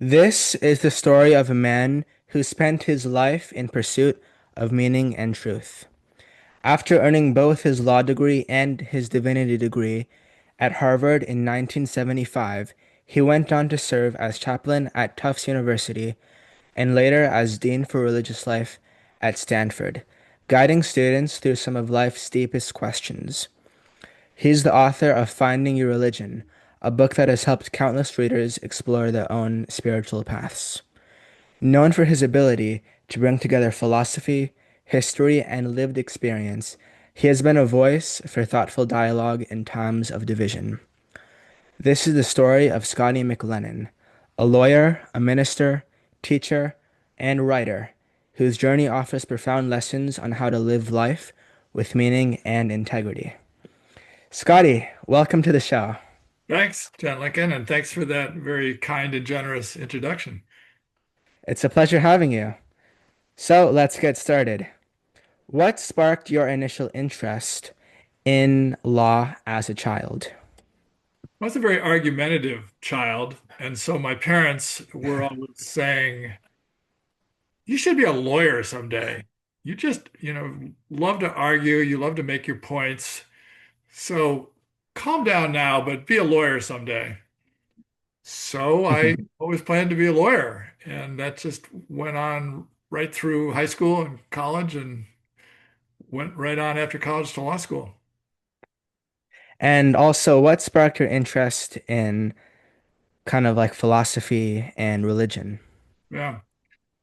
This is the story of a man who spent his life in pursuit of meaning and truth. After earning both his law degree and his divinity degree at Harvard in 1975, he went on to serve as chaplain at Tufts University and later as dean for religious life at Stanford, guiding students through some of life's deepest questions. He's the author of Finding Your Religion, a book that has helped countless readers explore their own spiritual paths. Known for his ability to bring together philosophy, history, and lived experience, he has been a voice for thoughtful dialogue in times of division. This is the story of Scotty McLennan, a lawyer, a minister, teacher, and writer whose journey offers profound lessons on how to live life with meaning and integrity. Scotty, welcome to the show. Thanks, John Lincoln, and thanks for that very kind and generous introduction. It's a pleasure having you. So let's get started. What sparked your initial interest in law as a child? I was a very argumentative child, and so my parents were always saying, "You should be a lawyer someday. You just, love to argue, you love to make your points. So calm down now, but be a lawyer someday." So I always planned to be a lawyer, and that just went on right through high school and college and went right on after college to law school. And also, what sparked your interest in kind of like philosophy and religion? Yeah.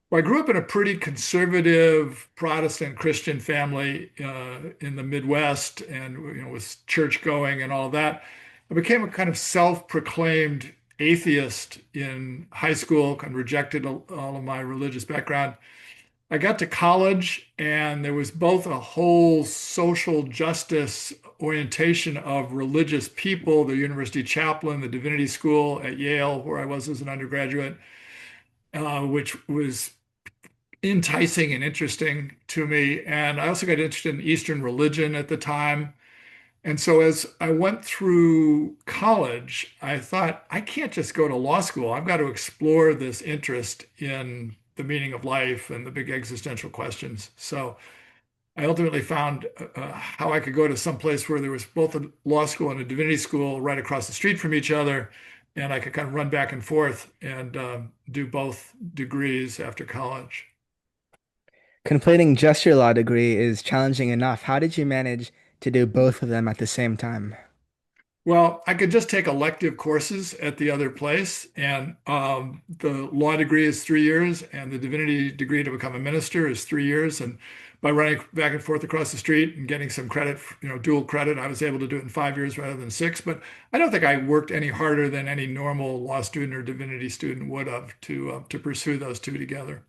Well, I grew up in a pretty conservative Protestant Christian family in the Midwest, and was church going and all of that. I became a kind of self-proclaimed atheist in high school, kind of rejected all of my religious background. I got to college, and there was both a whole social justice orientation of religious people, the university chaplain, the divinity school at Yale, where I was as an undergraduate, which was enticing and interesting to me. And I also got interested in Eastern religion at the time. And so as I went through college, I thought, I can't just go to law school. I've got to explore this interest in the meaning of life and the big existential questions. So I ultimately found how I could go to some place where there was both a law school and a divinity school right across the street from each other. And I could kind of run back and forth and do both degrees after college. Completing just your law degree is challenging enough. How did you manage to do both of them at the same time? Well, I could just take elective courses at the other place, and the law degree is 3 years, and the divinity degree to become a minister is 3 years. And by running back and forth across the street and getting some credit, dual credit, I was able to do it in 5 years rather than six. But I don't think I worked any harder than any normal law student or divinity student would have to pursue those two together.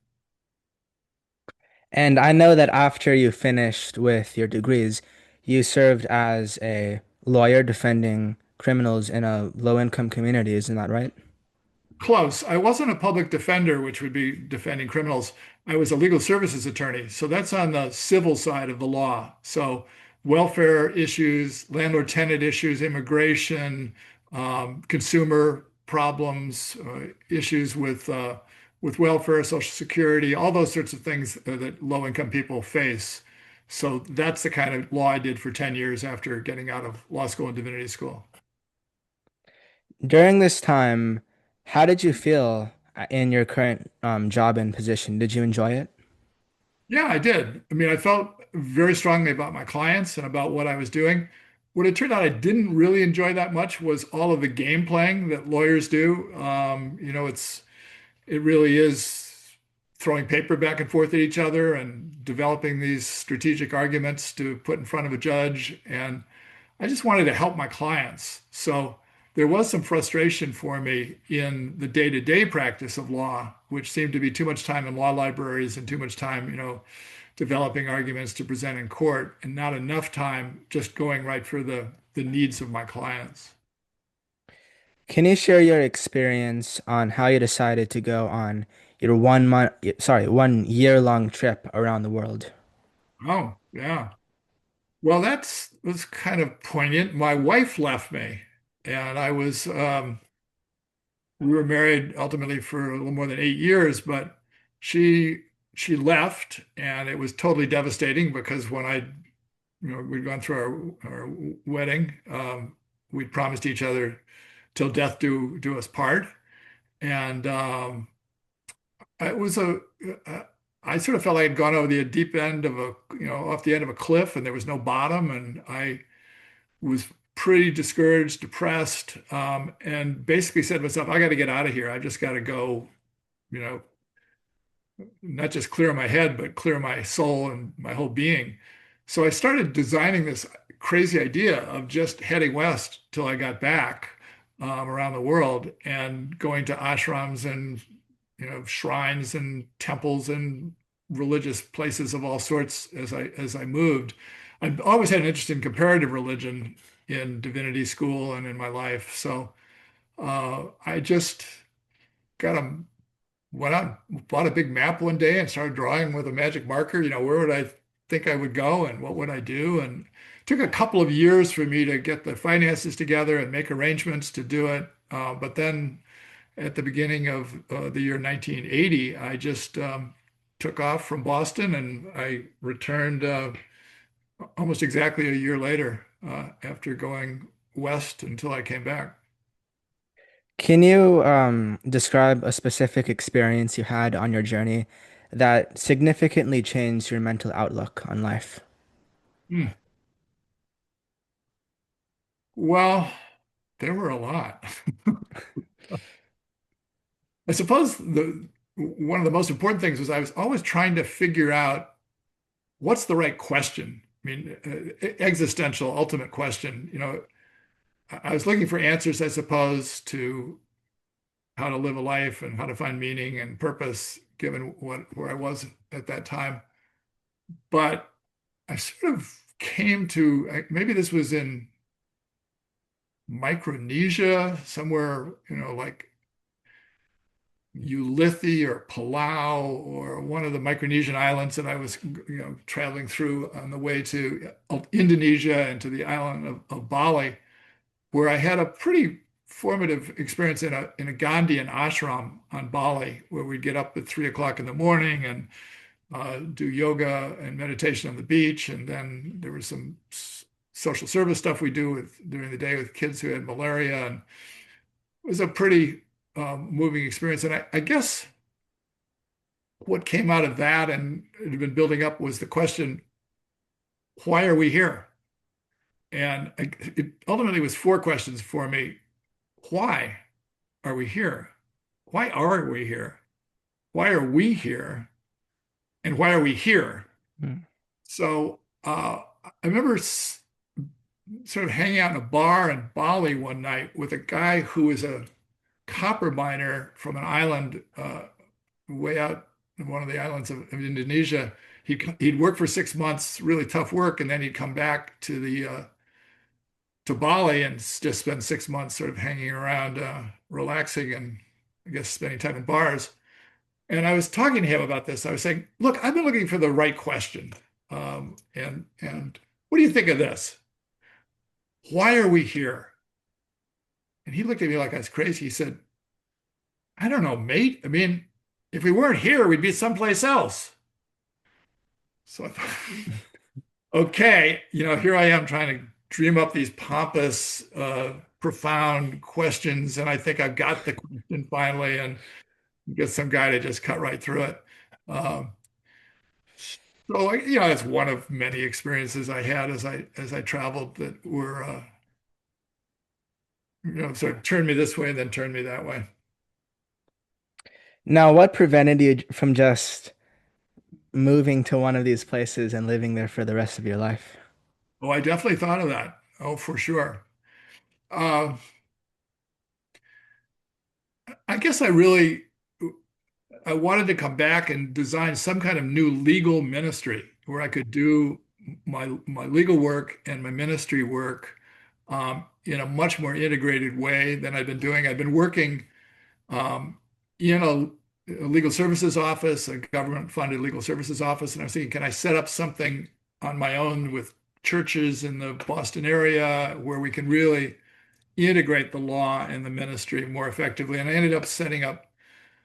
And I know that after you finished with your degrees, you served as a lawyer defending criminals in a low-income community, isn't that right? Close. I wasn't a public defender, which would be defending criminals. I was a legal services attorney. So that's on the civil side of the law. So welfare issues, landlord-tenant issues, immigration, consumer problems, issues with welfare, Social Security, all those sorts of things that low-income people face. So that's the kind of law I did for 10 years after getting out of law school and divinity school. During this time, how did you feel in your current job and position? Did you enjoy it? Yeah, I did. I mean, I felt very strongly about my clients and about what I was doing. What it turned out I didn't really enjoy that much was all of the game playing that lawyers do. It really is throwing paper back and forth at each other and developing these strategic arguments to put in front of a judge. And I just wanted to help my clients. So there was some frustration for me in the day-to-day practice of law, which seemed to be too much time in law libraries and too much time, developing arguments to present in court and not enough time just going right for the needs of my clients. Can you share your experience on how you decided to go on your 1 year long trip around the world? Oh, yeah. Well, that's was kind of poignant. My wife left me, and I was we were married ultimately for a little more than 8 years, but she she left, and it was totally devastating because when we'd gone through our wedding, we'd promised each other till death do us part, and it was uh, I sort of felt like I'd gone over the deep end of off the end of a cliff, and there was no bottom, and I was pretty discouraged, depressed, and basically said to myself, I got to get out of here. I just got to go, you know, not just clear my head, but clear my soul and my whole being. So I started designing this crazy idea of just heading west till I got back around the world and going to ashrams and shrines and temples and religious places of all sorts as I moved. I've always had an interest in comparative religion in divinity school and in my life. So I just got a went out, bought a big map one day and started drawing with a magic marker. Where would I think I would go and what would I do? And it took a couple of years for me to get the finances together and make arrangements to do it. But then at the beginning of the year 1980, I just took off from Boston and I returned almost exactly a year later after going west until I came back. Can you describe a specific experience you had on your journey that significantly changed your mental outlook on life? Hmm. Well, there were a lot. I suppose the one of the most important things was I was always trying to figure out what's the right question. I mean, existential, ultimate question. I was looking for answers, I suppose, to how to live a life and how to find meaning and purpose, given where I was at that time. But I sort of came to maybe this was in Micronesia, somewhere, like Ulithi or Palau or one of the Micronesian islands that I was, traveling through on the way to Indonesia and to the island of Bali, where I had a pretty formative experience in a Gandhian ashram on Bali, where we'd get up at 3 o'clock in the morning and do yoga and meditation on the beach, and then there was some social service stuff we do during the day with kids who had malaria, and it was a pretty moving experience. And I guess what came out of that and it had been building up was the question, why are we here? And it ultimately was four questions for me. Why are we here? Why are we here? Why are we here? And why are we here? Mm. So I remember sort of hanging out in a bar in Bali one night with a guy who was a copper miner from an island way out in one of the islands of Indonesia. He'd work for 6 months, really tough work, and then he'd come back to Bali and just spend 6 months sort of hanging around, relaxing, and I guess spending time in bars. And I was talking to him about this. I was saying, "Look, I've been looking for the right question, and what do you think of this? Why are we here?" And he looked at me like I was crazy. He said, "I don't know, mate. I mean, if we weren't here, we'd be someplace else." So I thought, okay, here I am trying to dream up these pompous, profound questions, and I think I've got the question finally, and get some guy to just cut right through it. Um, so, that's one of many experiences I had as I traveled that were, sort of turned me this way and then turned me that way. Now, what prevented you from just moving to one of these places and living there for the rest of your life? Oh, I definitely thought of that. Oh, for sure. Uh, I guess I wanted to come back and design some kind of new legal ministry where I could do my legal work and my ministry work in a much more integrated way than I've been doing. I've been working um, in a legal services office, a government-funded legal services office, and I was thinking, can I set up something on my own with churches in the Boston area where we can really integrate the law and the ministry more effectively. And I ended up setting up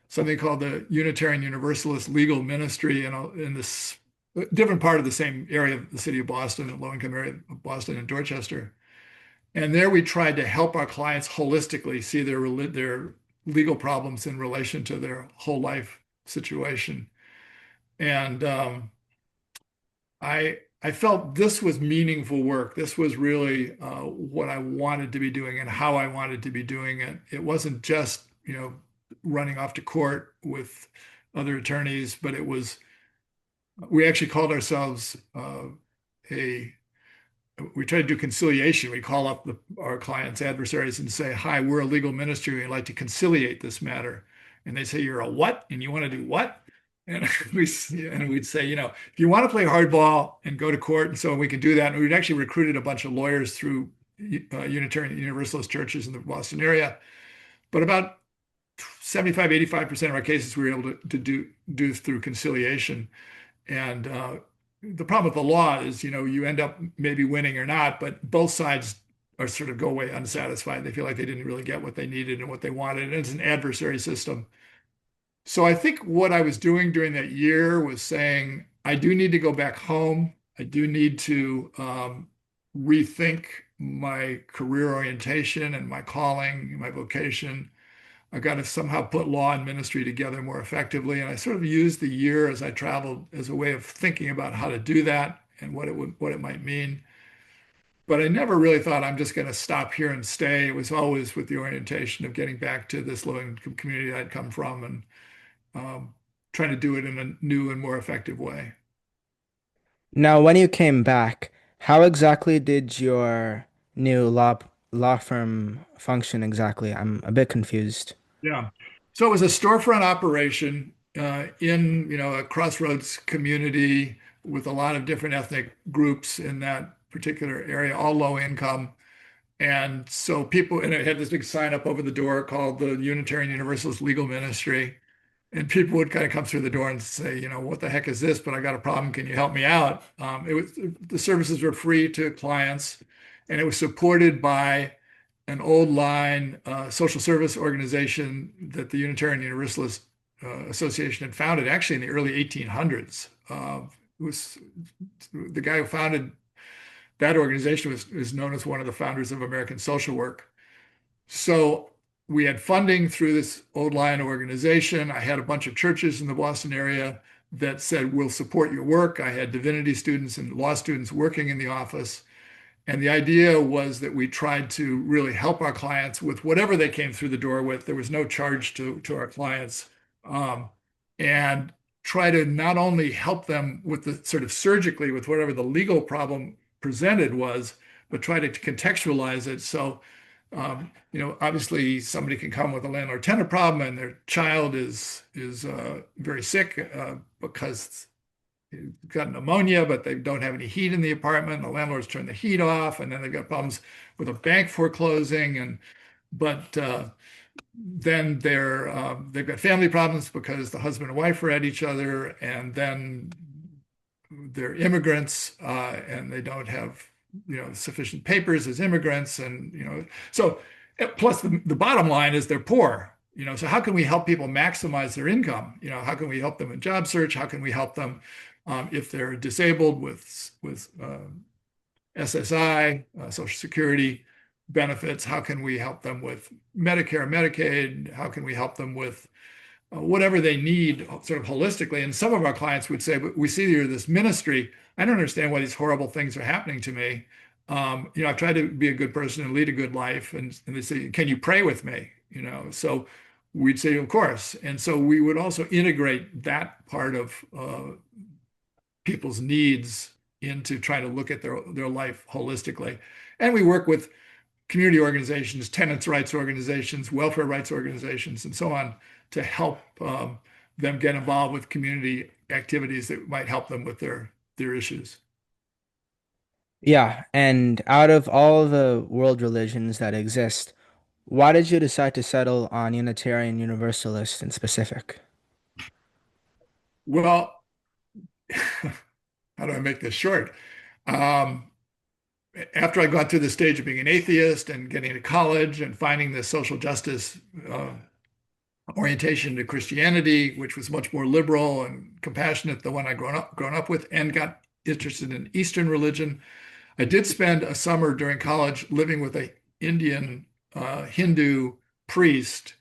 something called the Unitarian Universalist Legal Ministry in this different part of the same area of the city of Boston, the low-income area of Boston and Dorchester. And there we tried to help our clients holistically see their legal problems in relation to their whole life situation. And I felt this was meaningful work. This was really what I wanted to be doing and how I wanted to be doing it. It wasn't just, running off to court with other attorneys, but we actually called ourselves a we try to do conciliation. We call up our clients' adversaries and say, "Hi, we're a legal ministry. We'd like to conciliate this matter." And they say, "You're a what? And you want to do what?" And we'd say, if you want to play hardball and go to court, and so we can do that. And we'd actually recruited a bunch of lawyers through Unitarian Universalist churches in the Boston area. But about 75, 85% of our cases we were able to do through conciliation. And the problem with the law is, you end up maybe winning or not, but both sides are sort of go away unsatisfied. They feel like they didn't really get what they needed and what they wanted. And it's an adversary system. So I think what I was doing during that year was saying, I do need to go back home. I do need to rethink my career orientation and my calling, my vocation. I've got to somehow put law and ministry together more effectively. And I sort of used the year as I traveled as a way of thinking about how to do that and what it might mean. But I never really thought I'm just going to stop here and stay. It was always with the orientation of getting back to this low-income community I'd come from and um, trying to do it in a new and more effective way. Now, when you came back, how exactly did your new law firm function exactly? I'm a bit confused. Yeah. So it was a storefront operation in, a crossroads community with a lot of different ethnic groups in that particular area, all low income. And so and it had this big sign up over the door called the Unitarian Universalist Legal Ministry. And people would kind of come through the door and say, what the heck is this? But I got a problem. Can you help me out? The services were free to clients, and it was supported by an old line social service organization that the Unitarian Universalist Association had founded actually in the early 1800s. It was the guy who founded that organization is known as one of the founders of American social work. So we had funding through this old line organization. I had a bunch of churches in the Boston area that said, we'll support your work. I had divinity students and law students working in the office. And the idea was that we tried to really help our clients with whatever they came through the door with. There was no charge to our clients. Um, and try to not only help them with the sort of surgically with whatever the legal problem presented was, but try to contextualize it. So, obviously somebody can come with a landlord-tenant problem and their child is very sick because got pneumonia, but they don't have any heat in the apartment. The landlord's turned the heat off, and then they've got problems with a bank foreclosing, but then they've got family problems because the husband and wife are at each other, and then they're immigrants and they don't have sufficient papers as immigrants, and so plus the bottom line is they're poor. So how can we help people maximize their income? How can we help them in job search? How can we help them if they're disabled with SSI, Social Security benefits? How can we help them with Medicare, Medicaid? How can we help them with whatever they need sort of holistically? And some of our clients would say, but we see you're this ministry. I don't understand why these horrible things are happening to me. I've tried to be a good person and lead a good life. And they say, can you pray with me? So we'd say, of course. And so we would also integrate that part of people's needs into trying to look at their life holistically. And we work with community organizations, tenants' rights organizations, welfare rights organizations, and so on to help them get involved with community activities that might help them with their issues. Yeah, and out of all the world religions that exist, why did you decide to settle on Unitarian Universalist in specific? Well, how do I make this short? Um, after I'd gone through the stage of being an atheist and getting to college and finding this social justice orientation to Christianity, which was much more liberal and compassionate than the one I grown up with, and got interested in Eastern religion. I did spend a summer during college living with a Indian Hindu priest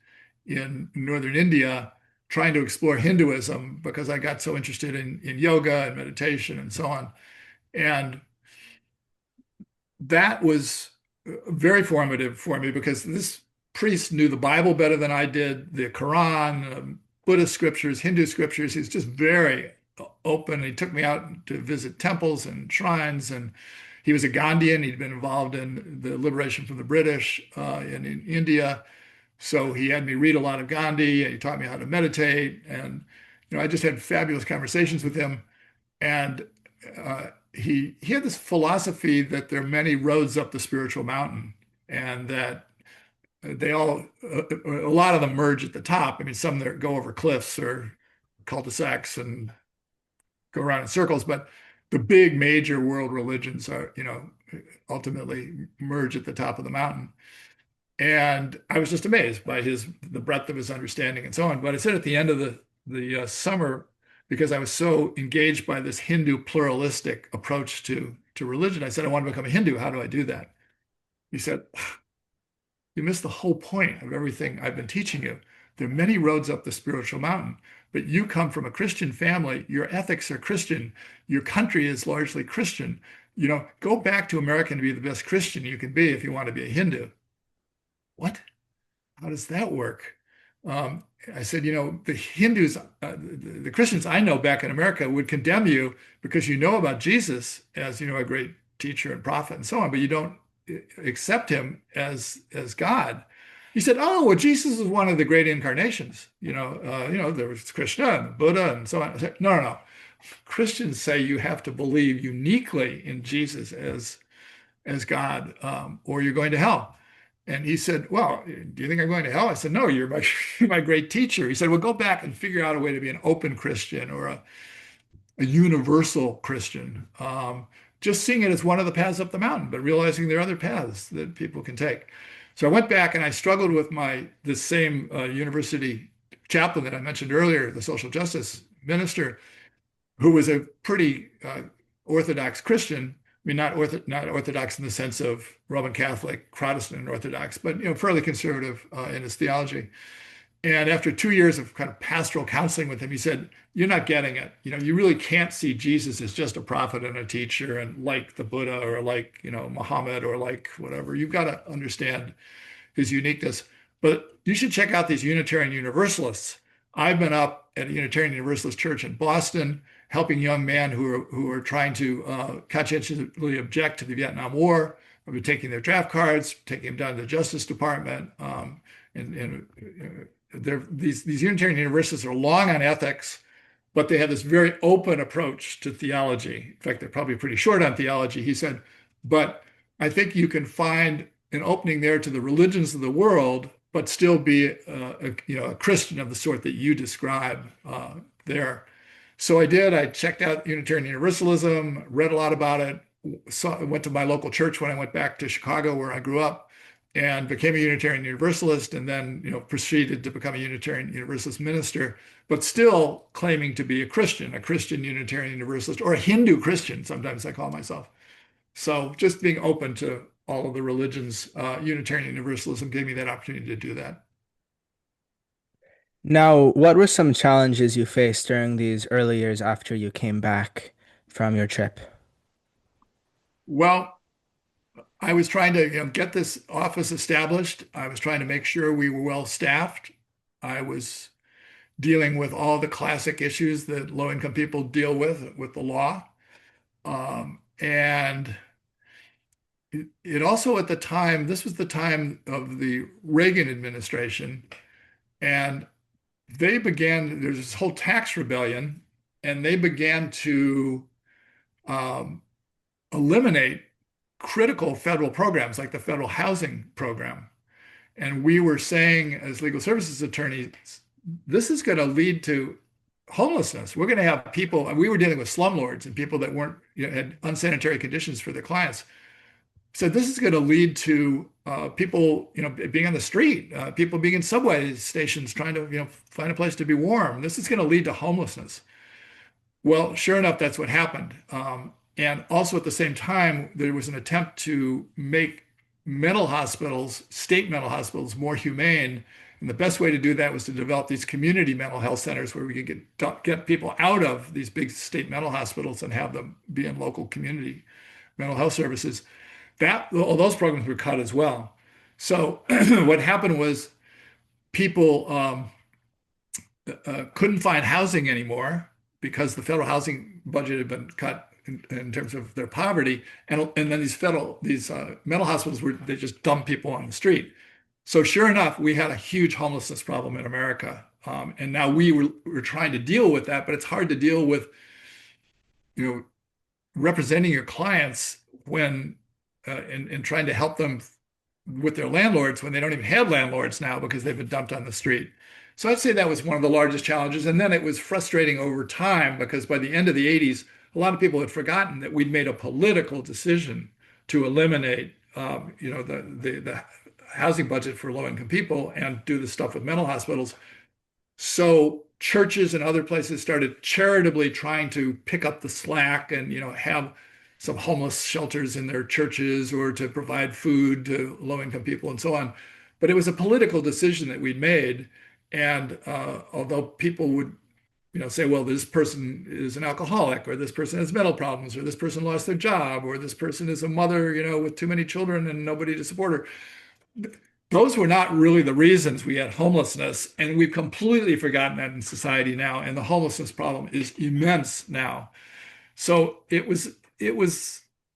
in northern India, trying to explore Hinduism because I got so interested in yoga and meditation and so on. And that was very formative for me because this priest knew the Bible better than I did, the Quran, Buddhist scriptures, Hindu scriptures. He's just very open. He took me out to visit temples and shrines, and he was a Gandhian. He'd been involved in the liberation from the British in India. So he had me read a lot of Gandhi, and he taught me how to meditate. And I just had fabulous conversations with him. And he had this philosophy that there are many roads up the spiritual mountain, and that they all a lot of them merge at the top. I mean, some that go over cliffs or cul-de-sacs and go around in circles, but the big major world religions are, ultimately merge at the top of the mountain. And I was just amazed by the breadth of his understanding and so on. But I said at the end of the summer, because I was so engaged by this Hindu pluralistic approach to religion, I said, I want to become a Hindu. How do I do that? He said, you missed the whole point of everything I've been teaching you. There are many roads up the spiritual mountain, but you come from a Christian family. Your ethics are Christian. Your country is largely Christian. Go back to America and be the best Christian you can be if you want to be a Hindu. What? How does that work? I said, the Hindus, the Christians I know back in America would condemn you because you know about Jesus as, a great teacher and prophet and so on, but you don't accept him as God. He said, oh, well, Jesus is one of the great incarnations. There was Krishna and Buddha and so on. I said, no, no, no. Christians say you have to believe uniquely in Jesus as God, or you're going to hell. And he said, well, do you think I'm going to hell? I said, no, you're my great teacher. He said, well, go back and figure out a way to be an open Christian or a universal Christian. Just seeing it as one of the paths up the mountain, but realizing there are other paths that people can take. So I went back and I struggled with this same university chaplain that I mentioned earlier, the social justice minister, who was a pretty Orthodox Christian. I mean, not Orthodox in the sense of Roman Catholic, Protestant, and Orthodox, but fairly conservative in his theology. And after 2 years of kind of pastoral counseling with him, he said, "You're not getting it. You really can't see Jesus as just a prophet and a teacher, and like the Buddha or like Muhammad or like whatever. You've got to understand his uniqueness. But you should check out these Unitarian Universalists. I've been up at a Unitarian Universalist church in Boston, helping young men who are trying to conscientiously object to the Vietnam War. I've been taking their draft cards, taking them down to the Justice Department, and these Unitarian Universalists are long on ethics, but they have this very open approach to theology. In fact, they're probably pretty short on theology, he said. But I think you can find an opening there to the religions of the world, but still be a Christian of the sort that you describe there. So I did. I checked out Unitarian Universalism, read a lot about it, went to my local church when I went back to Chicago, where I grew up, and became a Unitarian Universalist, and then proceeded to become a Unitarian Universalist minister, but still claiming to be a Christian Unitarian Universalist, or a Hindu Christian, sometimes I call myself. So just being open to all of the religions, Unitarian Universalism gave me that opportunity to do that. Now, what were some challenges you faced during these early years after you came back from your trip? Well, I was trying to get this office established. I was trying to make sure we were well staffed. I was dealing with all the classic issues that low-income people deal with the law. And it also at the time, this was the time of the Reagan administration, and there's this whole tax rebellion, and they began to um, eliminate critical federal programs like the federal housing program. And we were saying, as legal services attorneys, this is going to lead to homelessness. We're going to have people, and we were dealing with slumlords and people that weren't, had unsanitary conditions for their clients. So this is going to lead to people, being on the street, people being in subway stations trying to, find a place to be warm. This is going to lead to homelessness. Well, sure enough, that's what happened. And also at the same time, there was an attempt to make mental hospitals, state mental hospitals, more humane. And the best way to do that was to develop these community mental health centers where we could get people out of these big state mental hospitals and have them be in local community mental health services. That all those programs were cut as well. So what happened was people couldn't find housing anymore because the federal housing budget had been cut in terms of their poverty, and then these mental hospitals were they just dumped people on the street. So sure enough, we had a huge homelessness problem in America, and now we're trying to deal with that, but it's hard to deal with you know representing your clients when and trying to help them with their landlords when they don't even have landlords now because they've been dumped on the street. So I'd say that was one of the largest challenges. And then it was frustrating over time because by the end of the 80s, a lot of people had forgotten that we'd made a political decision to eliminate, the housing budget for low-income people and do the stuff with mental hospitals. So churches and other places started charitably trying to pick up the slack and have some homeless shelters in their churches or to provide food to low-income people and so on. But it was a political decision that we'd made. And although people would say, well, this person is an alcoholic, or this person has mental problems, or this person lost their job, or this person is a mother, with too many children and nobody to support her, those were not really the reasons we had homelessness, and we've completely forgotten that in society now. And the homelessness problem is immense now. So it was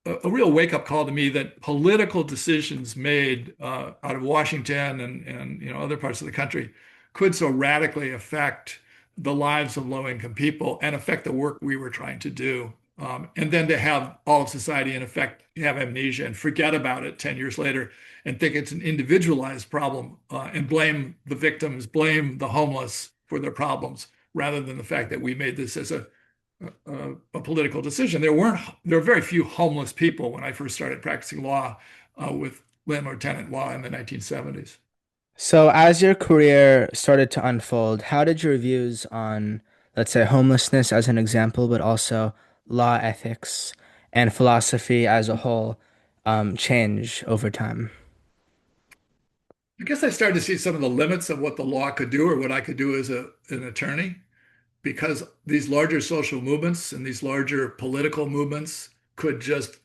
a real wake-up call to me that political decisions made out of Washington and other parts of the country could so radically affect the lives of low-income people and affect the work we were trying to do. And then to have all of society, in effect, have amnesia and forget about it 10 years later and think it's an individualized problem and blame the victims, blame the homeless for their problems, rather than the fact that we made this as a political decision. There were very few homeless people when I first started practicing law with landlord-tenant law in the 1970s. So, as your career started to unfold, how did your views on, let's say, homelessness as an example, but also law ethics and philosophy as a whole, change over time? I guess I started to see some of the limits of what the law could do or what I could do as an attorney, because these larger social movements and these larger political movements could just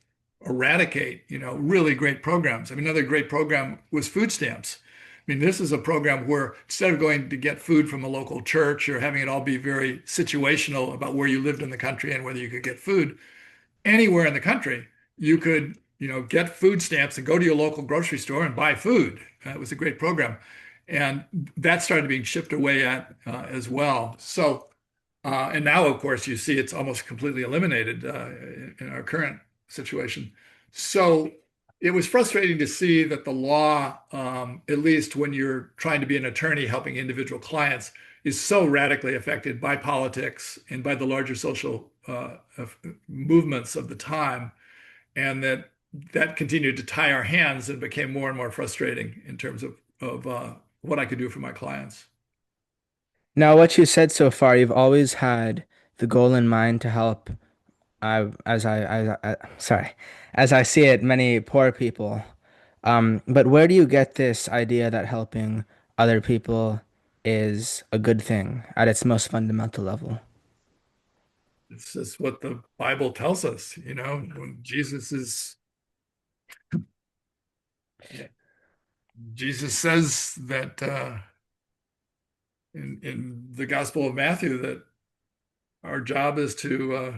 eradicate, really great programs. I mean, another great program was food stamps. I mean, this is a program where instead of going to get food from a local church or having it all be very situational about where you lived in the country and whether you could get food, anywhere in the country, you could, get food stamps and go to your local grocery store and buy food. It was a great program. And that started being chipped away at as well. So, and now, of course, you see it's almost completely eliminated in our current situation. So it was frustrating to see that the law, at least when you're trying to be an attorney helping individual clients, is so radically affected by politics and by the larger social movements of the time, and that continued to tie our hands and became more and more frustrating in terms of what I could do for my clients. Now, what you said so far, you've always had the goal in mind to help, sorry, as I see it, many poor people. But where do you get this idea that helping other people is a good thing at its most fundamental level? It's just what the Bible tells us, when Jesus says that in the Gospel of Matthew that our job is to,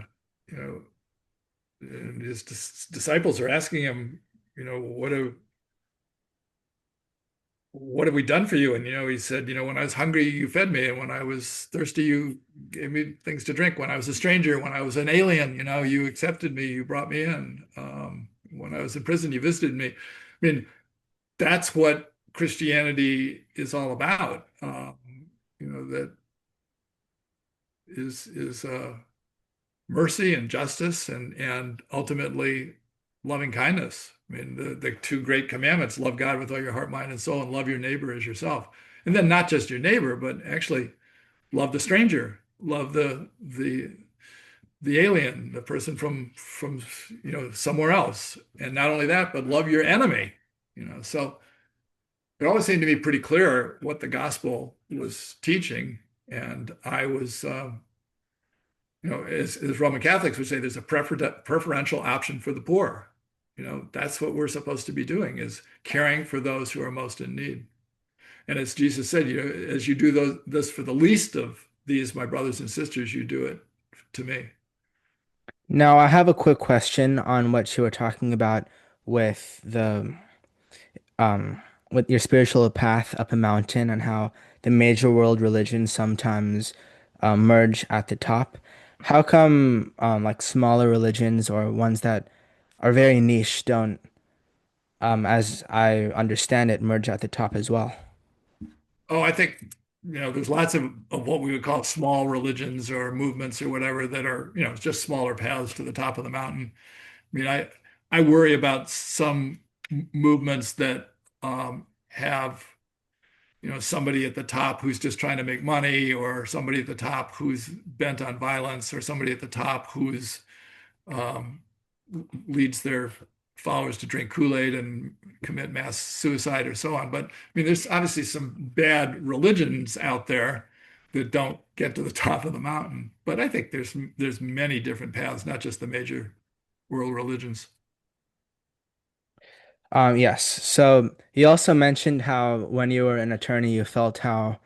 you know, and his disciples are asking him, what have we done for you? And he said, when I was hungry, you fed me, and when I was thirsty, you gave me things to drink. When I was a stranger, when I was an alien, you accepted me, you brought me in. When I was in prison, you visited me. I mean, that's what Christianity is all about. That is mercy and justice and ultimately loving kindness. I mean, the two great commandments, love God with all your heart, mind, and soul, and love your neighbor as yourself. And then not just your neighbor, but actually love the stranger, love the alien, the person from somewhere else. And not only that, but love your enemy. So it always seemed to me pretty clear what the gospel was teaching. And I was, as Roman Catholics would say, there's a preferential option for the poor. That's what we're supposed to be doing is caring for those who are most in need. And as Jesus said, as you do this for the least of these, my brothers and sisters, you do it to me. Now, I have a quick question on what you were talking about with the with your spiritual path up a mountain and how the major world religions sometimes merge at the top. How come like smaller religions or ones that are very niche don't, as I understand it, merge at the top as well? Oh, I think, there's lots of what we would call small religions or movements or whatever that are, just smaller paths to the top of the mountain. I mean, I worry about some movements that have, somebody at the top who's just trying to make money, or somebody at the top who's bent on violence, or somebody at the top who's um, leads their followers to drink Kool-Aid and commit mass suicide or so on. But I mean, there's obviously some bad religions out there that don't get to the top of the mountain. But I think there's many different paths, not just the major world religions. Yes. So you also mentioned how when you were an attorney, you felt how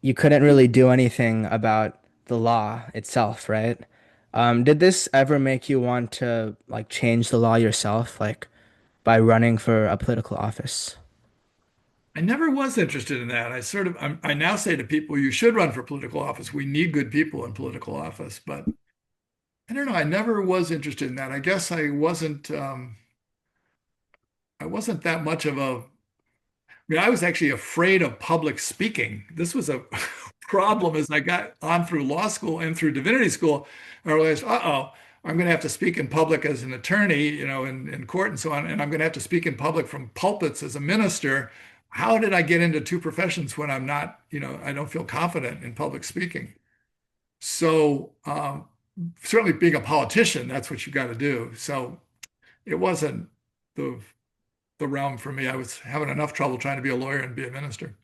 you couldn't really do anything about the law itself, right? Did this ever make you want to like change the law yourself, like by running for a political office? I never was interested in that. I now say to people, you should run for political office. We need good people in political office. But I don't know. I never was interested in that. I guess I wasn't that much of a mean, I was actually afraid of public speaking. This was a problem as I got on through law school and through divinity school. I realized, uh-oh, I'm going to have to speak in public as an attorney, in court and so on, and I'm going to have to speak in public from pulpits as a minister. How did I get into two professions when I'm not, I don't feel confident in public speaking? So certainly being a politician, that's what you got to do. So it wasn't the the realm for me. I was having enough trouble trying to be a lawyer and be a minister.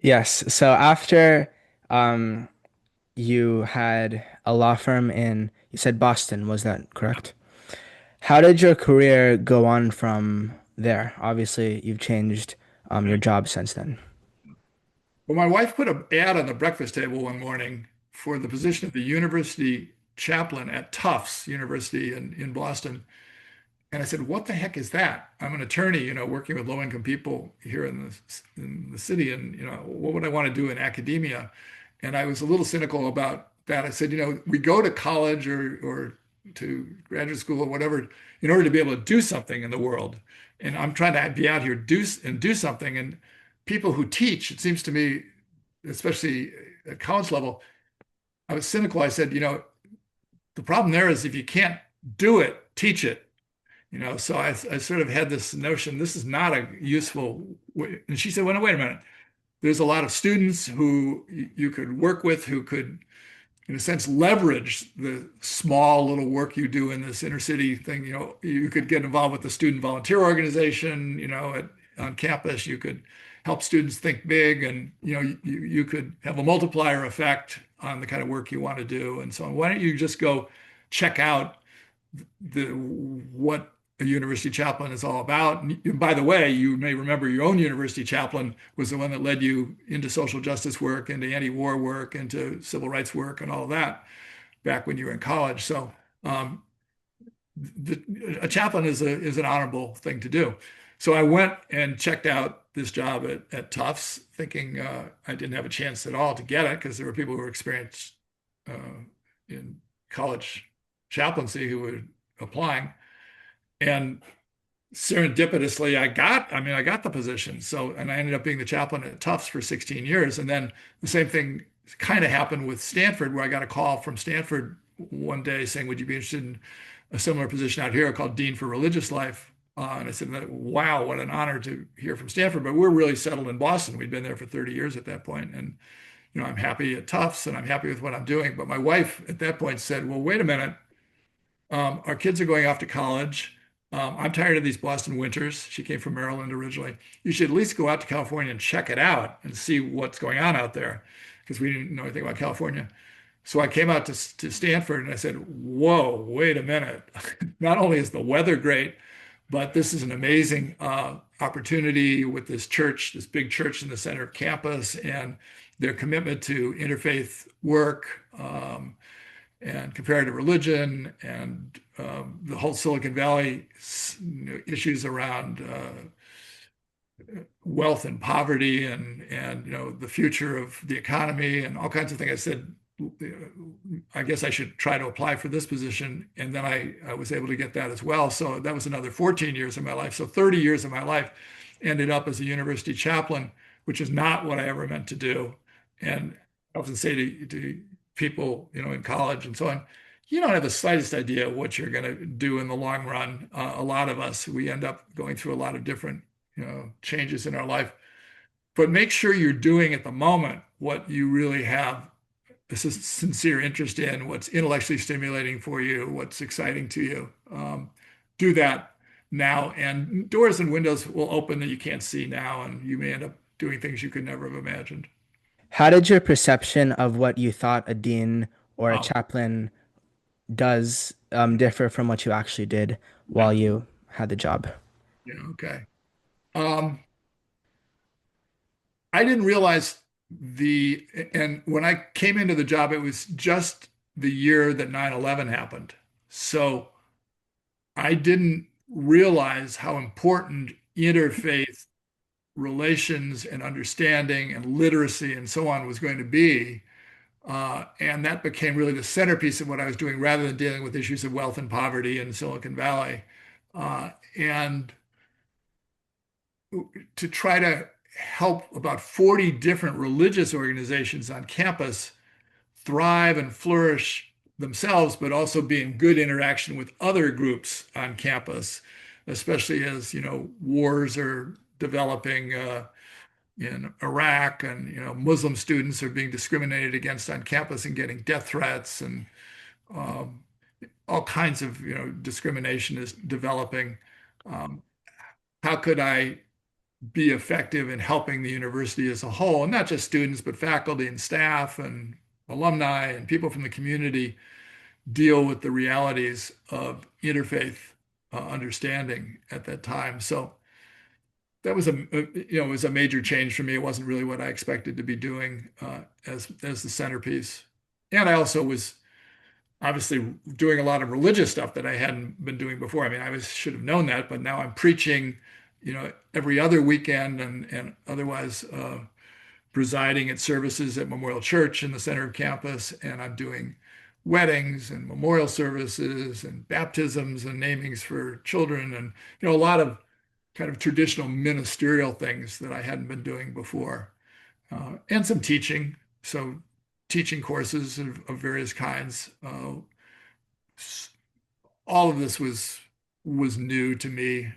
Yes. So after um, you had a law firm in, you said Boston, was that correct? How did your career go on from there? Obviously, you've changed your job since then. Well, my wife put an ad on the breakfast table one morning for the position of the university chaplain at Tufts University in Boston. And I said, "What the heck is that? I'm an attorney, working with low-income people here in the city, and what would I want to do in academia?" And I was a little cynical about that. I said, we go to college or to graduate school or whatever in order to be able to do something in the world. And I'm trying to be out here do something. And people who teach, it seems to me, especially at college level, I was cynical. I said, the problem there is if you can't do it, teach it. So I sort of had this notion, this is not a useful way. And she said, well, no, wait a minute. There's a lot of students who you could work with who could, in a sense, leverage the small little work you do in this inner city thing. You could get involved with the student volunteer organization, on campus. You could help students think big, and you could have a multiplier effect on the kind of work you want to do and so on. Why don't you just go check out what a university chaplain is all about? And by the way, you may remember your own university chaplain was the one that led you into social justice work, into anti-war work, into civil rights work, and all that back when you were in college. So um, a chaplain is an honorable thing to do. So I went and checked out this job at Tufts, thinking I didn't have a chance at all to get it because there were people who were experienced in college chaplaincy who were applying. And serendipitously, I got the position. So, and I ended up being the chaplain at Tufts for 16 years. And then the same thing kind of happened with Stanford, where I got a call from Stanford one day saying, would you be interested in a similar position out here called Dean for Religious Life. And I said, wow, what an honor to hear from Stanford. But we're really settled in Boston. We'd been there for 30 years at that point. And, I'm happy at Tufts and I'm happy with what I'm doing. But my wife at that point said, well, wait a minute. Our kids are going off to college. I'm tired of these Boston winters. She came from Maryland originally. You should at least go out to California and check it out and see what's going on out there because we didn't know anything about California. So I came out to Stanford and I said, whoa, wait a minute. Not only is the weather great, but this is an amazing opportunity with this church, this big church in the center of campus, and their commitment to interfaith work. And comparative religion and the whole Silicon Valley issues around wealth and poverty and the future of the economy and all kinds of things. I said, I guess I should try to apply for this position, and then I was able to get that as well. So that was another 14 years of my life. So 30 years of my life ended up as a university chaplain, which is not what I ever meant to do. And I often say to people, in college and so on, you don't have the slightest idea what you're going to do in the long run. A lot of us, we end up going through a lot of different, changes in our life. But make sure you're doing at the moment what you really have a sincere interest in, what's intellectually stimulating for you, what's exciting to you. Do that now, and doors and windows will open that you can't see now, and you may end up doing things you could never have imagined. How did your perception of what you thought a dean or a Wow. chaplain does differ from what you actually did Yeah. while you had the job? Yeah. Okay. Um, I didn't realize and when I came into the job, it was just the year that 9/11 happened. So I didn't realize how important interfaith relations and understanding and literacy and so on was going to be. And that became really the centerpiece of what I was doing rather than dealing with issues of wealth and poverty in Silicon Valley. And to try to help about 40 different religious organizations on campus thrive and flourish themselves, but also be in good interaction with other groups on campus, especially as wars are developing in Iraq, and Muslim students are being discriminated against on campus and getting death threats, and um, all kinds of discrimination is developing. Um, how could I be effective in helping the university as a whole, and not just students, but faculty and staff and alumni and people from the community deal with the realities of interfaith understanding at that time. So that was it was a major change for me. It wasn't really what I expected to be doing as the centerpiece. And I also was obviously doing a lot of religious stuff that I hadn't been doing before. I mean, should have known that, but now I'm preaching, every other weekend and otherwise presiding at services at Memorial Church in the center of campus, and I'm doing weddings and memorial services and baptisms and namings for children, and a lot of kind of traditional ministerial things that I hadn't been doing before, and some teaching. So teaching courses of various kinds. All of this was new to me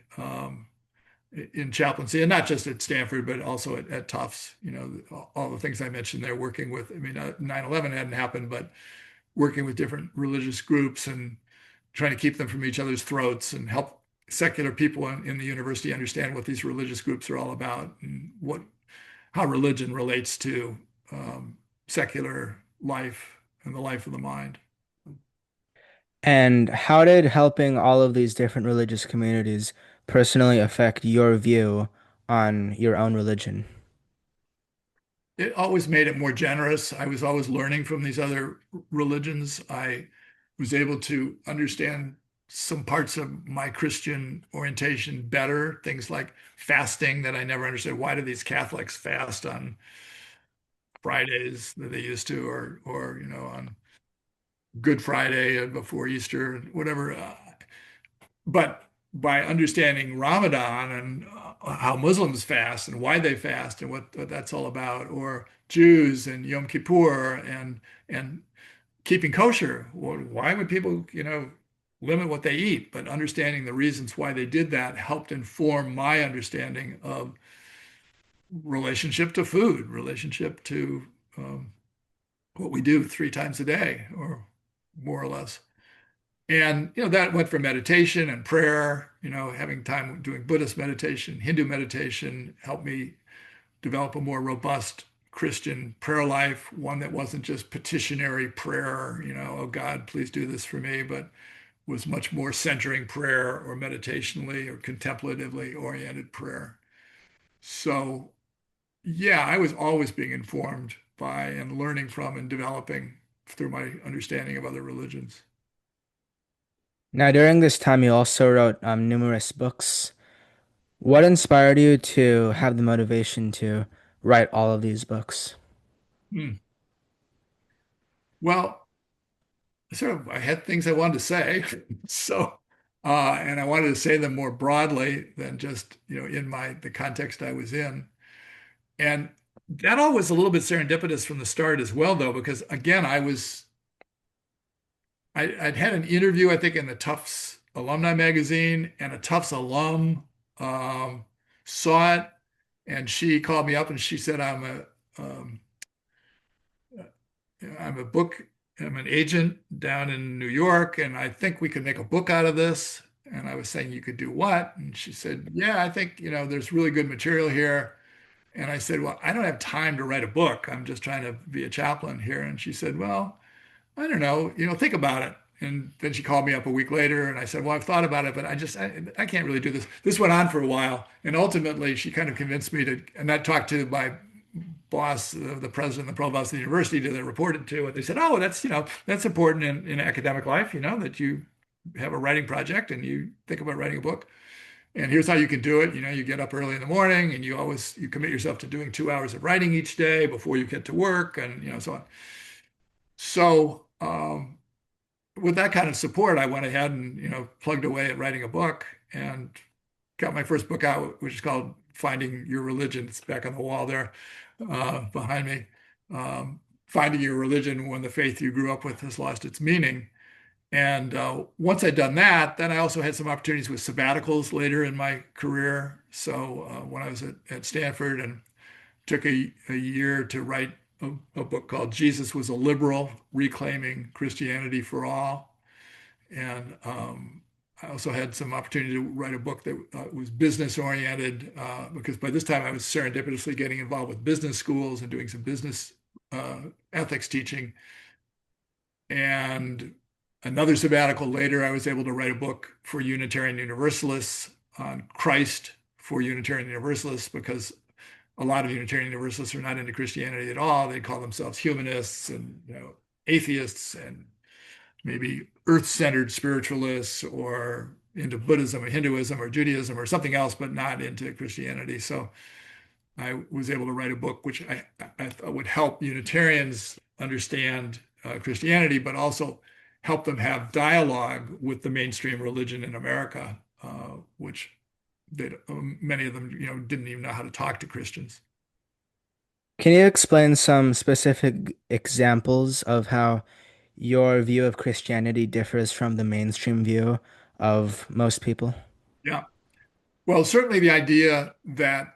in chaplaincy, and not just at Stanford, but also at Tufts. All the things I mentioned there, working with, I mean, 9/11 hadn't happened, but working with different religious groups and trying to keep them from each other's throats and help secular people in the university understand what these religious groups are all about and how religion relates to secular life and the life of the mind. And how did helping all of these different religious communities personally affect your view on your own religion? It always made it more generous. I was always learning from these other religions. I was able to understand some parts of my Christian orientation better, things like fasting that I never understood. Why do these Catholics fast on Fridays that they used to, or on Good Friday before Easter, whatever. But by understanding Ramadan and how Muslims fast and why they fast and what that's all about, or Jews and Yom Kippur and keeping kosher. Why would people, limit what they eat, but understanding the reasons why they did that helped inform my understanding of relationship to food, relationship to um, what we do 3 times a day, or more or less. And that went for meditation and prayer. Having time doing Buddhist meditation, Hindu meditation helped me develop a more robust Christian prayer life, one that wasn't just petitionary prayer, oh God, please do this for me, but was much more centering prayer or meditationally or contemplatively oriented prayer. So, yeah, I was always being informed by and learning from and developing through my understanding of other religions. Now, during this time, you also wrote numerous books. What inspired you to have the motivation to write all of these books? Hmm. Well, I had things I wanted to say, so and I wanted to say them more broadly than just in the context I was in, and that all was a little bit serendipitous from the start as well, though, because again, I'd had an interview, I think, in the Tufts alumni magazine, and a Tufts alum um, saw it, and she called me up and she said, um, I'm a book, I'm an agent down in New York, and I think we could make a book out of this. And I was saying, you could do what? And she said, yeah, I think, there's really good material here. And I said, well, I don't have time to write a book. I'm just trying to be a chaplain here. And she said, well, I don't know, think about it. And then she called me up a week later and I said, well, I've thought about it, but I can't really do this. This went on for a while. And ultimately she kind of convinced me to, and I talked to my boss, the president, the provost of the university that I reported to, and they said, oh, that's important in academic life, that you have a writing project and you think about writing a book. And here's how you can do it. You get up early in the morning and you commit yourself to doing 2 hours of writing each day before you get to work, and so on. So with that kind of support, I went ahead and plugged away at writing a book and got my first book out, which is called Finding Your Religion. It's back on the wall there behind me. Finding Your Religion When the Faith You Grew Up With Has Lost Its Meaning. And once I'd done that, then I also had some opportunities with sabbaticals later in my career. So when I was at Stanford, and took a year to write a book called Jesus Was a Liberal, Reclaiming Christianity for All. And I also had some opportunity to write a book that was business oriented, because by this time I was serendipitously getting involved with business schools and doing some business ethics teaching. And another sabbatical later, I was able to write a book for Unitarian Universalists on Christ for Unitarian Universalists, because a lot of Unitarian Universalists are not into Christianity at all. They call themselves humanists and atheists and maybe earth-centered spiritualists, or into Buddhism or Hinduism or Judaism or something else, but not into Christianity. So I was able to write a book which I thought would help Unitarians understand Christianity, but also help them have dialogue with the mainstream religion in America, which many of them, didn't even know how to talk to Christians. Can you explain some specific examples of how your view of Christianity differs from the mainstream view of most people? Yeah. Well, certainly the idea that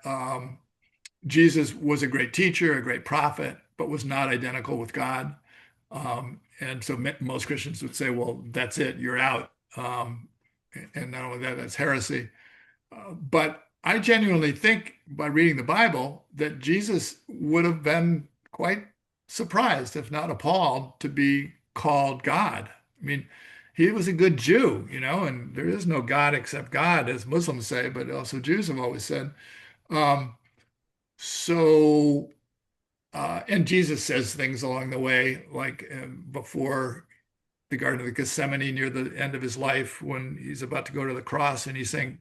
Jesus was a great teacher, a great prophet, but was not identical with God. And so most Christians would say, well, that's it, you're out. And not only that, that's heresy. But I genuinely think by reading the Bible that Jesus would have been quite surprised, if not appalled, to be called God. I mean, he was a good Jew, and there is no God except God, as Muslims say, but also Jews have always said. Um, so, and Jesus says things along the way, like before the Garden of Gethsemane, near the end of his life, when he's about to go to the cross, and he's saying,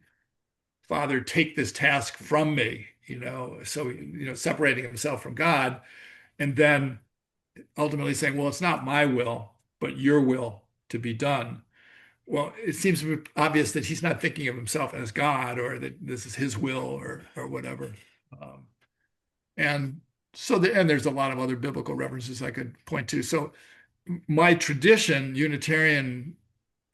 Father, take this task from me, so, separating himself from God, and then ultimately saying, well, it's not my will, but your will to be done. Well, it seems obvious that he's not thinking of himself as God, or that this is his will, or whatever. Um, and and there's a lot of other biblical references I could point to. So my tradition, Unitarian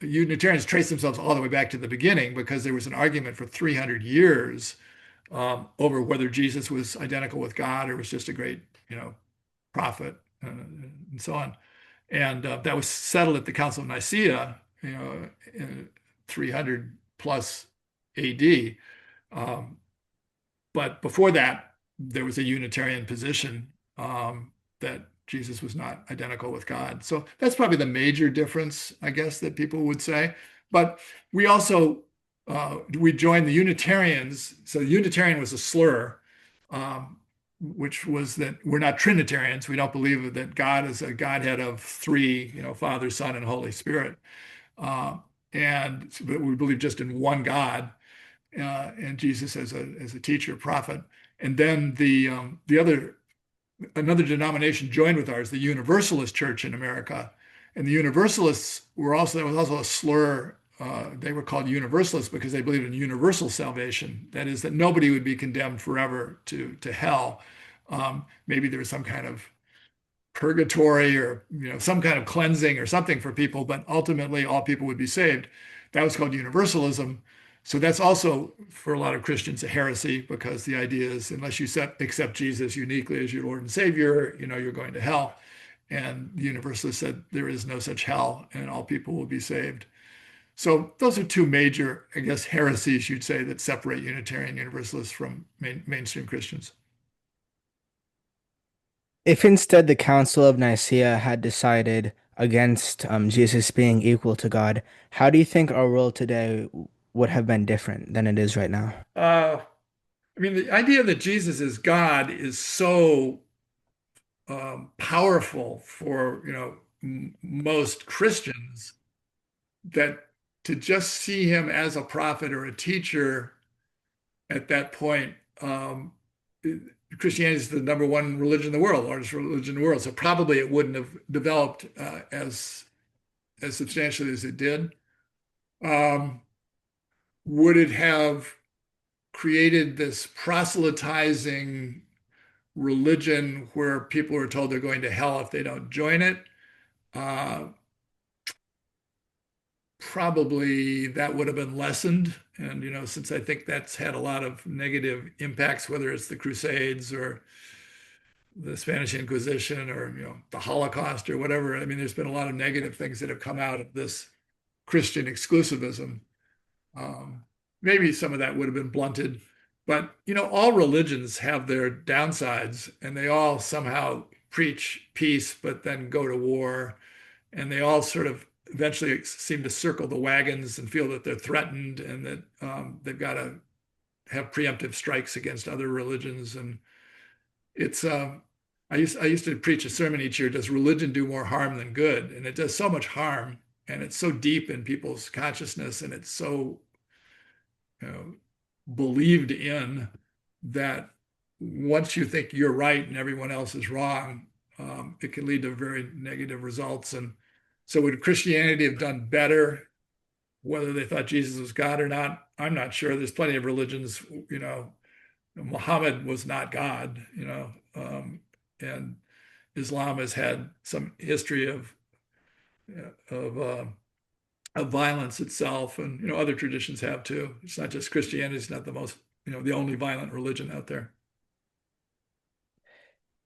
Unitarians trace themselves all the way back to the beginning because there was an argument for 300 years over whether Jesus was identical with God or was just a great, prophet, and so on. And that was settled at the Council of Nicaea, in 300 plus AD. Um, but before that, there was a Unitarian position that Jesus was not identical with God. So that's probably the major difference, I guess, that people would say. But we also we joined the Unitarians. So Unitarian was a slur, which was that we're not Trinitarians. We don't believe that God is a Godhead of three, Father, Son, and Holy Spirit. Uh, and but we believe just in one God, and Jesus as a teacher, prophet. And then the other another denomination joined with ours, the Universalist Church in America. And the Universalists were also there was also a slur. They were called Universalists because they believed in universal salvation. That is, that nobody would be condemned forever to hell. Maybe there was some kind of purgatory or some kind of cleansing or something for people, but ultimately all people would be saved. That was called universalism. So that's also for a lot of Christians a heresy because the idea is unless you accept Jesus uniquely as your Lord and Savior, you're going to hell. And the universalists said there is no such hell and all people will be saved. So those are two major, I guess, heresies you'd say that separate Unitarian Universalists from mainstream Christians. If instead the Council of Nicaea had decided against Jesus being equal to God, how do you think our world today would have been different than it is right now? Uh, I mean, the idea that Jesus is God is so powerful for most Christians that to just see him as a prophet or a teacher at that point, Christianity is the number one religion in the world, largest religion in the world. So probably it wouldn't have developed as substantially as it did. Um, would it have created this proselytizing religion where people are told they're going to hell if they don't join it? Uh, Probably that would have been lessened. And, since I think that's had a lot of negative impacts, whether it's the Crusades or the Spanish Inquisition or, the Holocaust or whatever. I mean, there's been a lot of negative things that have come out of this Christian exclusivism. Um, Maybe some of that would have been blunted. But, all religions have their downsides and they all somehow preach peace, but then go to war. And they all sort of eventually seem to circle the wagons and feel that they're threatened and that they've got to have preemptive strikes against other religions. And it's I used to preach a sermon each year. Does religion do more harm than good? And it does so much harm, and it's so deep in people's consciousness, and it's so you know, believed in that once you think you're right and everyone else is wrong, it can lead to very negative results. And so, would Christianity have done better, whether they thought Jesus was God or not? I'm not sure. There's plenty of religions, Muhammad was not God, and Islam has had some history of uh, of violence itself, and other traditions have too. It's not just Christianity; it's not the most, the only violent religion out there.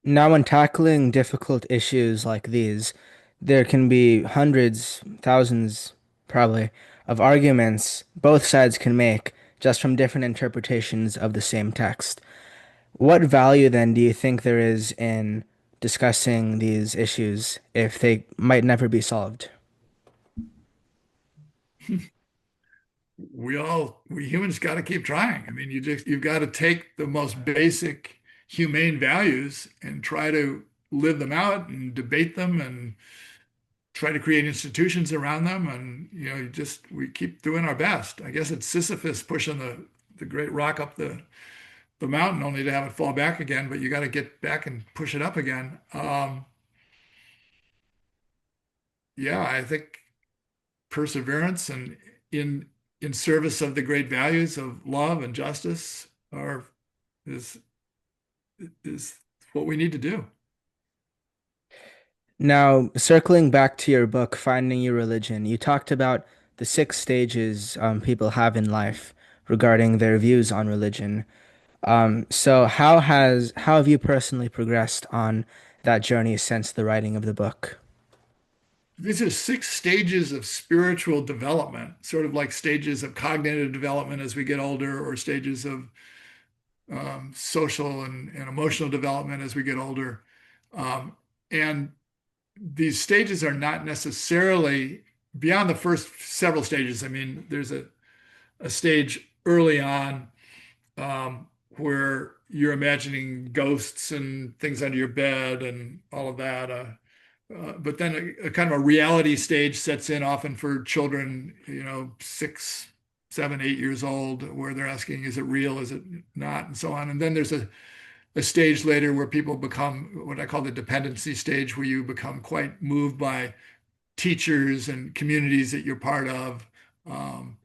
Now, when tackling difficult issues like these, there can be hundreds, thousands, probably, of arguments both sides can make just from different interpretations of the same text. What value then do you think there is in discussing these issues if they might never be solved? We humans got to keep trying. I mean, you've got to take the most basic humane values and try to live them out and debate them and try to create institutions around them. And we keep doing our best. I guess it's Sisyphus pushing the great rock up the mountain only to have it fall back again, but you got to get back and push it up again. Yeah, I think perseverance and in in service of the great values of love and justice are is is what we need to do. Now, circling back to your book, Finding Your Religion, you talked about the six stages people have in life regarding their views on religion. So how have you personally progressed on that journey since the writing of the book? These are six stages of spiritual development, sort of like stages of cognitive development as we get older, or stages of social and emotional development as we get older. Um, and these stages are not necessarily beyond the first several stages. I mean, there's a stage early on where you're imagining ghosts and things under your bed and all of that. But then a kind of a reality stage sets in often for children, 6, 7, 8 years old, where they're asking, is it real? Is it not? And so on. And then there's a stage later where people become what I call the dependency stage, where you become quite moved by teachers and communities that you're part of. Um,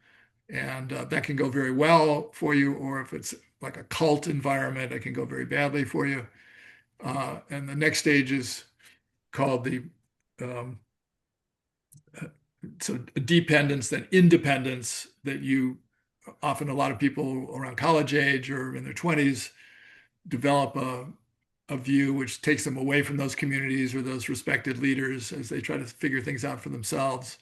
and that can go very well for you, or if it's like a cult environment, it can go very badly for you. And the next stage is called the um, so dependence, then independence, that you often a lot of people around college age or in their 20s develop a view which takes them away from those communities or those respected leaders as they try to figure things out for themselves.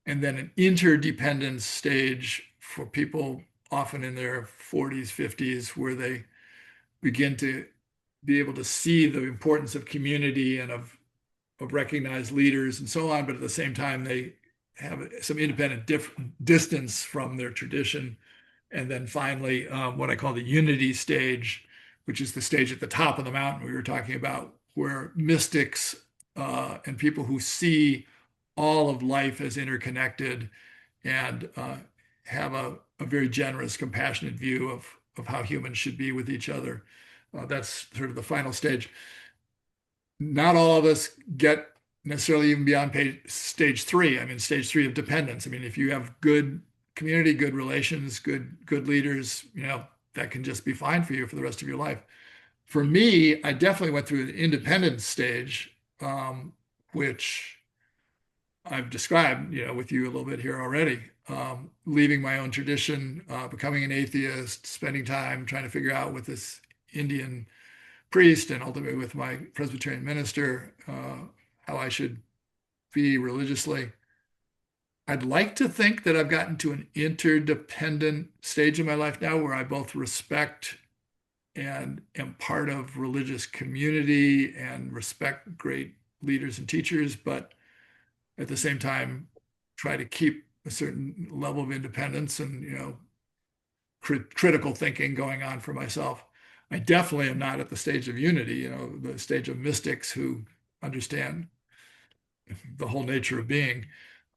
And then an interdependence stage for people often in their 40s, 50s, where they begin to be able to see the importance of community and of recognized leaders and so on, but at the same time, they have some independent distance from their tradition. And then finally, what I call the unity stage, which is the stage at the top of the mountain we were talking about, where mystics and people who see all of life as interconnected and have a very generous, compassionate view of how humans should be with each other. That's sort of the final stage. Not all of us get necessarily even beyond stage three. I mean, stage three of dependence. I mean, if you have good community, good relations, good leaders, that can just be fine for you for the rest of your life. For me, I definitely went through the independence stage, which I've described, with you a little bit here already. Leaving my own tradition, becoming an atheist, spending time trying to figure out with this Indian priest and ultimately with my Presbyterian minister how I should be religiously. I'd like to think that I've gotten to an interdependent stage in my life now where I both respect and am part of religious community and respect great leaders and teachers, but at the same time try to keep a certain level of independence and critical thinking going on for myself. I definitely am not at the stage of unity, the stage of mystics who understand the whole nature of being.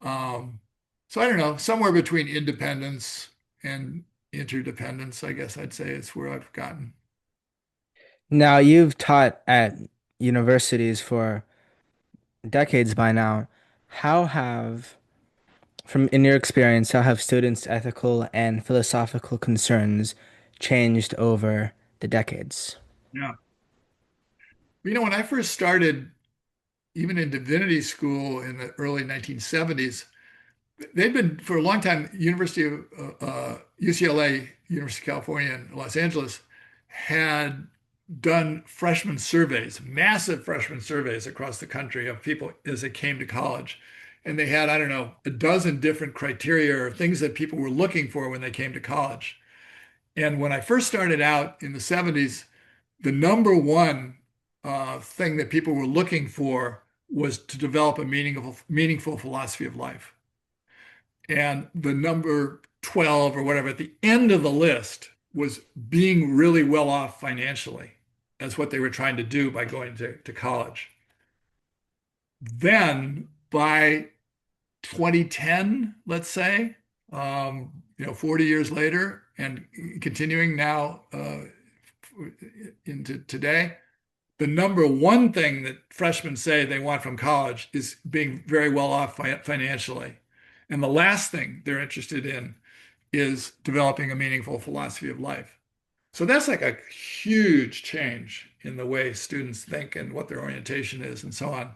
So I don't know, somewhere between independence and interdependence, I guess I'd say it's where I've gotten. Now, you've taught at universities for decades by now. How have, from in your experience, how have students' ethical and philosophical concerns changed over the decades? Yeah. When I first started, even in divinity school in the early 1970s, they've been for a long time, University of UCLA, University of California in Los Angeles, had done freshman surveys, massive freshman surveys across the country of people as they came to college. And they had, I don't know, a dozen different criteria or things that people were looking for when they came to college. And when I first started out in the 70s, the number one thing that people were looking for was to develop a meaningful philosophy of life. And the number 12 or whatever at the end of the list was being really well off financially. That's what they were trying to do by going to college. Then by 2010, let's say, 40 years later and continuing now into today, the number one thing that freshmen say they want from college is being very well off financially. And the last thing they're interested in is developing a meaningful philosophy of life. So that's like a huge change in the way students think and what their orientation is and so on.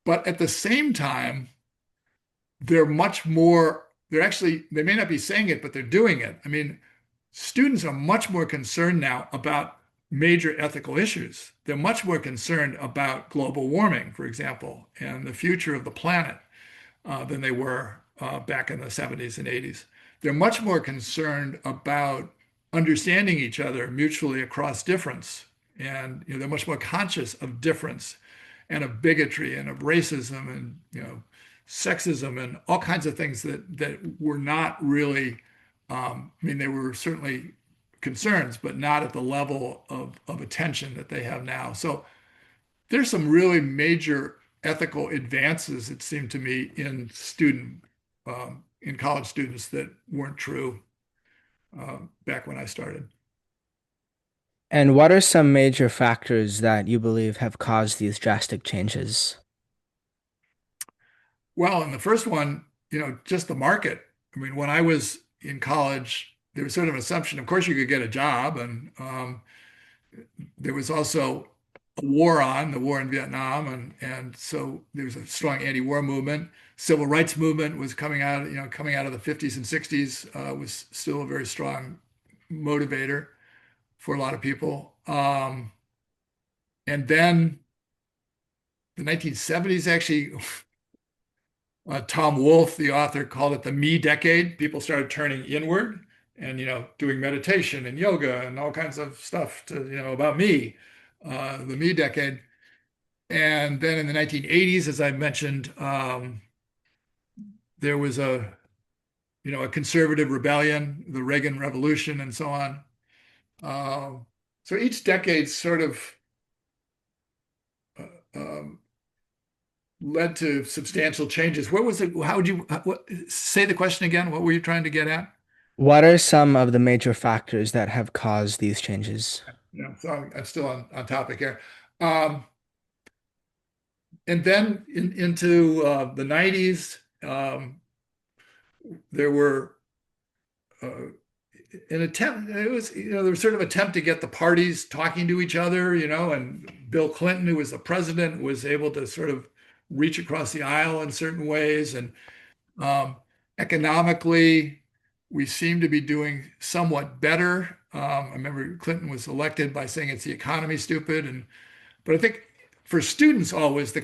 But at the same time, they're much more, they're actually, they may not be saying it, but they're doing it. I mean, students are much more concerned now about major ethical issues. They're much more concerned about global warming, for example, and the future of the planet than they were back in the 70s and 80s. They're much more concerned about understanding each other mutually across difference. And they're much more conscious of difference and of bigotry and of racism and sexism and all kinds of things that were not really, I mean, they were certainly concerns, but not at the level of attention that they have now. So there's some really major ethical advances, it seemed to me, in college students that weren't true back when I started. And what are some major factors that you believe have caused these drastic changes? Well, in the first one, just the market. I mean, when I was in college, there was sort of an assumption, of course, you could get a job, and there was also a war on, the war in Vietnam, and so there was a strong anti-war movement. Civil rights movement was coming out of the 50s and 60s, was still a very strong motivator for a lot of people. And then the 1970s, actually, Tom Wolfe, the author, called it the me decade. People started turning inward and doing meditation and yoga and all kinds of stuff to about me, the me decade. And then in the 1980s, as I mentioned, there was a conservative rebellion, the Reagan Revolution, and so on. So each decade sort of um, led to substantial changes. What was it? How would you say the question again? What were you trying to get at? What are some of the major factors that have caused these changes? So I'm still on topic here. Um, and then into the 90s, there were uh, an attempt, it was, there was sort of attempt to get the parties talking to each other, and Bill Clinton, who was the president, was able to sort of reach across the aisle in certain ways. And um, economically, we seem to be doing somewhat better. I remember Clinton was elected by saying it's the economy, stupid. But I think for students, always the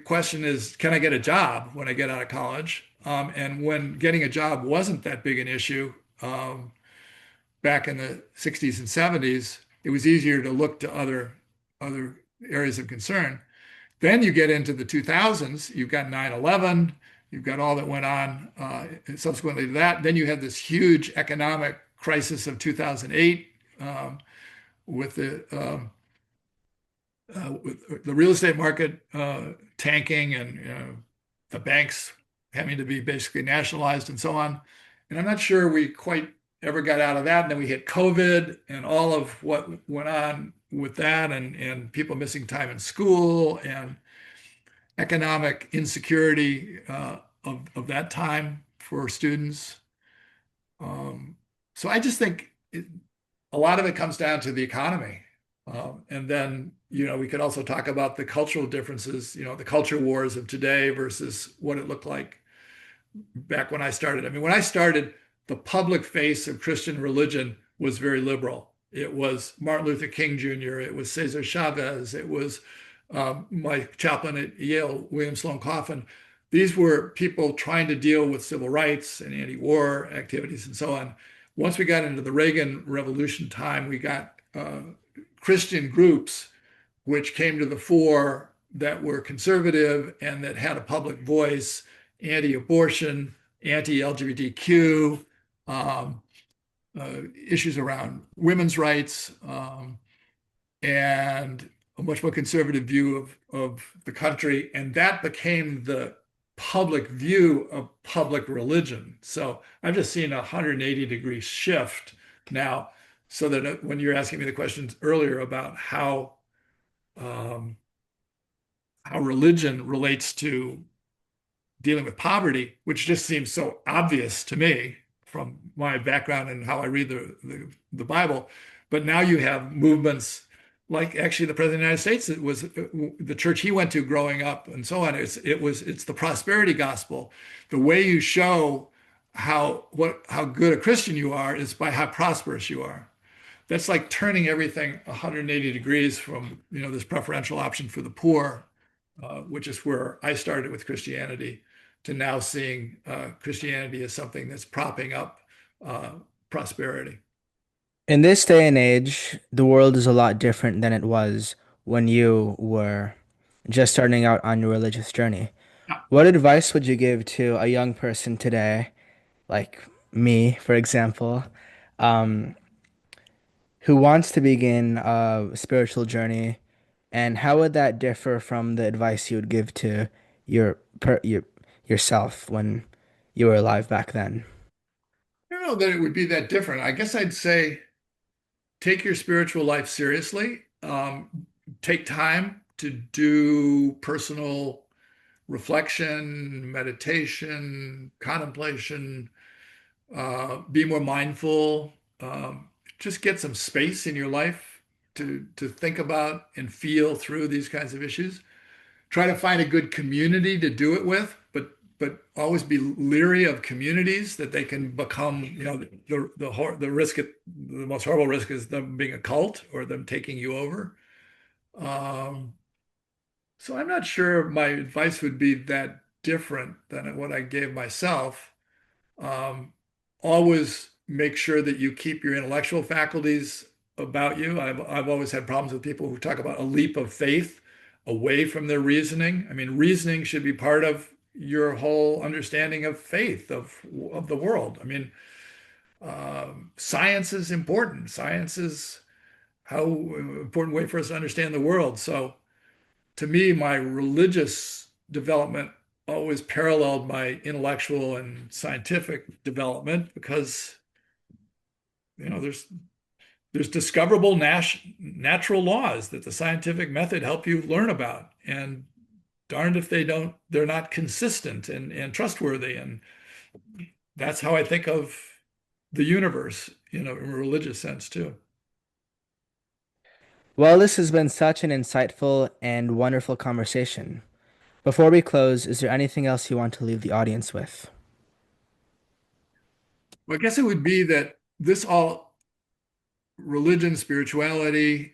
question is, can I get a job when I get out of college? And when getting a job wasn't that big an issue, back in the 60s and 70s, it was easier to look to other areas of concern. Then you get into the 2000s, you've got 9/11, you've got all that went on subsequently to that. Then you had this huge economic crisis of 2008 with the real estate market tanking and the banks having to be basically nationalized and so on. And I'm not sure we quite ever got out of that. And then we hit COVID and all of what went on with that, and people missing time in school and economic insecurity of that time for students. So I just think a lot of it comes down to the economy. And then, we could also talk about the cultural differences, the culture wars of today versus what it looked like back when I started. I mean, when I started, the public face of Christian religion was very liberal. It was Martin Luther King Jr., it was Cesar Chavez, it was my chaplain at Yale, William Sloane Coffin. These were people trying to deal with civil rights and anti-war activities and so on. Once we got into the Reagan Revolution time, we got Christian groups which came to the fore that were conservative and that had a public voice, anti-abortion, anti-LGBTQ, um, issues around women's rights, and a much more conservative view of the country. And that became the public view of public religion. So I've just seen a 180-degree shift now, so that when you're asking me the questions earlier about um, how religion relates to dealing with poverty, which just seems so obvious to me from my background and how I read the Bible. But now you have movements like actually the President of the United States, it was the church he went to growing up and so on. It's the prosperity gospel. The way you show how good a Christian you are is by how prosperous you are. That's like turning everything 180 degrees from, this preferential option for the poor, which is where I started with Christianity, to now seeing Christianity as something that's propping up uh, prosperity. In this day and age, the world is a lot different than it was when you were just starting out on your religious journey. What advice would you give to a young person today, like me, for example, um, who wants to begin a spiritual journey, and how would that differ from the advice you would give to your yourself when you were alive back then? I don't know that it would be that different. I guess I'd say take your spiritual life seriously. Take time to do personal reflection, meditation, contemplation, be more mindful. Just get some space in your life to think about and feel through these kinds of issues. Try to find a good community to do it with, but always be leery of communities that they can become, the risk, the most horrible risk is them being a cult or them taking you over. Um, so I'm not sure my advice would be that different than what I gave myself. Um, Always make sure that you keep your intellectual faculties about you. I've always had problems with people who talk about a leap of faith away from their reasoning. I mean, reasoning should be part of your whole understanding of faith, of the world. I mean, science is important. Science is how important way for us to understand the world. So to me, my religious development always paralleled my intellectual and scientific development because there's discoverable natural laws that the scientific method help you learn about, and darned if they're not consistent and trustworthy. And that's how I think of the universe, in a religious sense too. Well, this has been such an insightful and wonderful conversation. Before we close, is there anything else you want to leave the audience with? Well, I guess it would be that this all religion, spirituality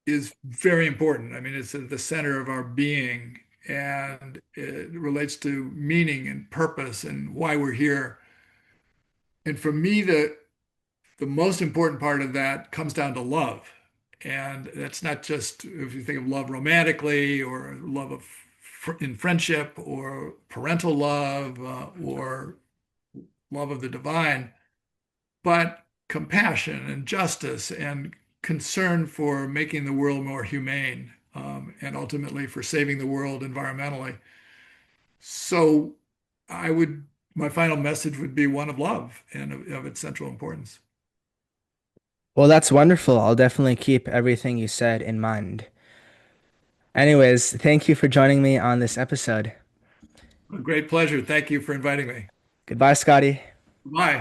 is very important. I mean, it's at the center of our being, and it relates to meaning and purpose and why we're here. And for me, the most important part of that comes down to love. And that's not just if you think of love romantically or love in friendship or parental love or love of the divine, but compassion and justice and concern for making the world more humane, and ultimately for saving the world environmentally. So my final message would be one of love and of its central importance. Well, that's wonderful. I'll definitely keep everything you said in mind. Anyways, thank you for joining me on this episode. A great pleasure. Thank you for inviting me. Goodbye, Scotty. Bye.